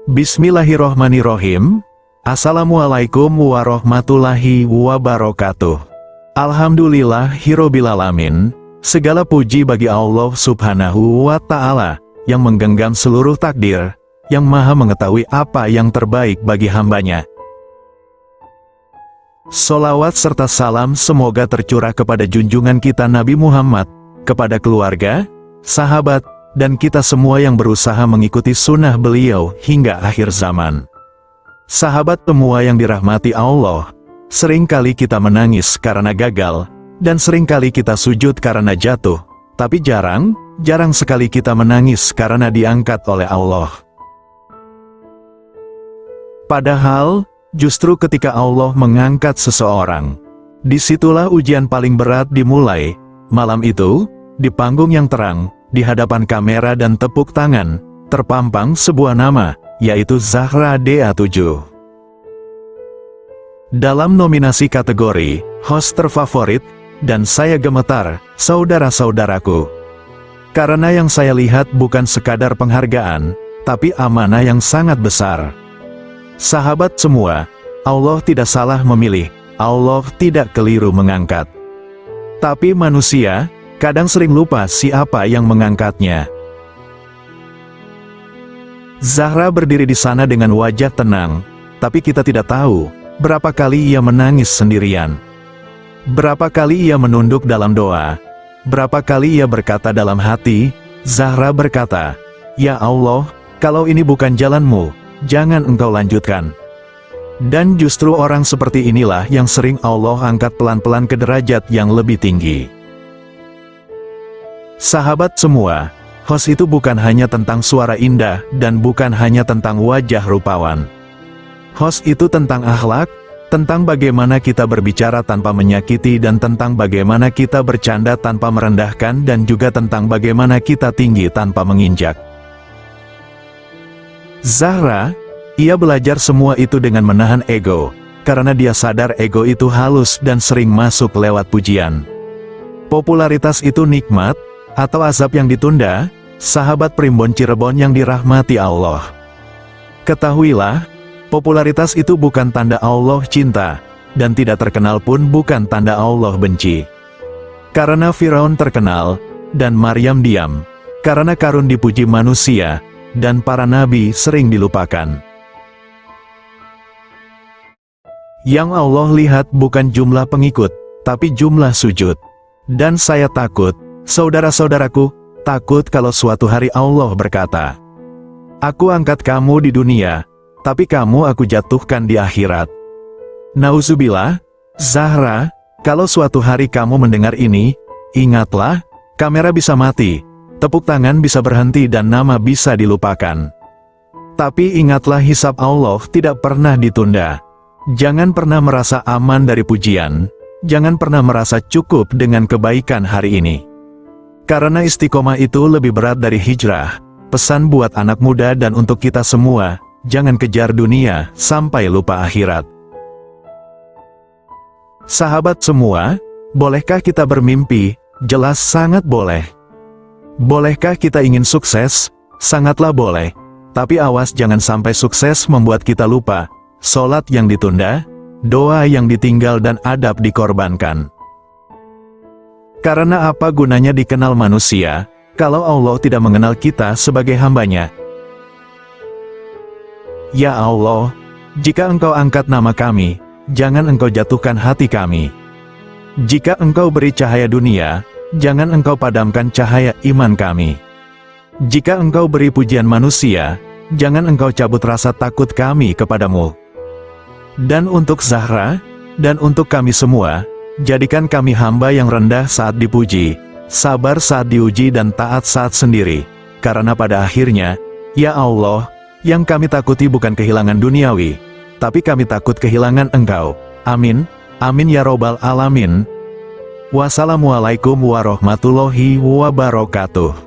Bismillahirrohmanirrohim. Assalamualaikum warahmatullahi wabarakatuh. Alhamdulillahirobbilalamin. Segala puji bagi Allah subhanahu wa ta'ala, yang menggenggam seluruh takdir, yang maha mengetahui apa yang terbaik bagi hambanya. Sholawat serta salam semoga tercurah kepada junjungan kita Nabi Muhammad, kepada keluarga, sahabat, dan kita semua yang berusaha mengikuti sunnah beliau hingga akhir zaman. Sahabat semua yang dirahmati Allah, seringkali kita menangis karena gagal, dan seringkali kita sujud karena jatuh, tapi jarang sekali kita menangis karena diangkat oleh Allah. Padahal, justru ketika Allah mengangkat seseorang, disitulah ujian paling berat dimulai. Malam itu, di panggung yang terang, di hadapan kamera dan tepuk tangan, terpampang sebuah nama, yaitu Zahra DA7. Dalam nominasi kategori host terfavorit, dan saya gemetar, saudara-saudaraku. Karena yang saya lihat bukan sekadar penghargaan, tapi amanah yang sangat besar. Sahabat semua, Allah tidak salah memilih, Allah tidak keliru mengangkat. Tapi manusia, kadang sering lupa siapa yang mengangkatnya. Zahra berdiri di sana dengan wajah tenang, tapi kita tidak tahu, berapa kali ia menangis sendirian. Berapa kali ia menunduk dalam doa, berapa kali ia berkata dalam hati. Zahra berkata, "Ya Allah, kalau ini bukan jalanmu, jangan engkau lanjutkan." Dan justru orang seperti inilah yang sering Allah angkat pelan-pelan ke derajat yang lebih tinggi. Sahabat semua, host itu bukan hanya tentang suara indah, dan bukan hanya tentang wajah rupawan. Host itu tentang akhlak, tentang bagaimana kita berbicara tanpa menyakiti, dan tentang bagaimana kita bercanda tanpa merendahkan, dan juga tentang bagaimana kita tinggi tanpa menginjak. Zahra, ia belajar semua itu dengan menahan ego, karena dia sadar ego itu halus dan sering masuk lewat pujian. Popularitas itu nikmat, atau azab yang ditunda, sahabat Primbon Cirebon yang dirahmati Allah. Ketahuilah, popularitas itu bukan tanda Allah cinta, dan tidak terkenal pun bukan tanda Allah benci. Karena Firaun terkenal, dan Maryam diam, karena Karun dipuji manusia, dan para nabi sering dilupakan. Yang Allah lihat bukan jumlah pengikut, tapi jumlah sujud. Dan saya takut, saudara-saudaraku, takut kalau suatu hari Allah berkata, "Aku angkat kamu di dunia, tapi kamu aku jatuhkan di akhirat." Nauzubillah. Zahra, kalau suatu hari kamu mendengar ini, ingatlah, kamera bisa mati, tepuk tangan bisa berhenti, dan nama bisa dilupakan. Tapi ingatlah, hisab Allah tidak pernah ditunda. Jangan pernah merasa aman dari pujian, jangan pernah merasa cukup dengan kebaikan hari ini. Karena istiqomah itu lebih berat dari hijrah. Pesan buat anak muda dan untuk kita semua, jangan kejar dunia sampai lupa akhirat. Sahabat semua, bolehkah kita bermimpi? Jelas sangat boleh. Bolehkah kita ingin sukses? Sangatlah boleh. Tapi awas jangan sampai sukses membuat kita lupa sholat yang ditunda, doa yang ditinggal, dan adab dikorbankan. Karena apa gunanya dikenal manusia, kalau Allah tidak mengenal kita sebagai hambanya? Ya Allah, jika Engkau angkat nama kami, jangan Engkau jatuhkan hati kami. Jika Engkau beri cahaya dunia, jangan Engkau padamkan cahaya iman kami. Jika Engkau beri pujian manusia, jangan Engkau cabut rasa takut kami kepadamu. Dan untuk Zahra, dan untuk kami semua, jadikan kami hamba yang rendah saat dipuji, sabar saat diuji, dan taat saat sendiri. Karena pada akhirnya, ya Allah, yang kami takuti bukan kehilangan duniawi, tapi kami takut kehilangan Engkau. Amin, amin ya robbal alamin. Wassalamualaikum warahmatullahi wabarakatuh.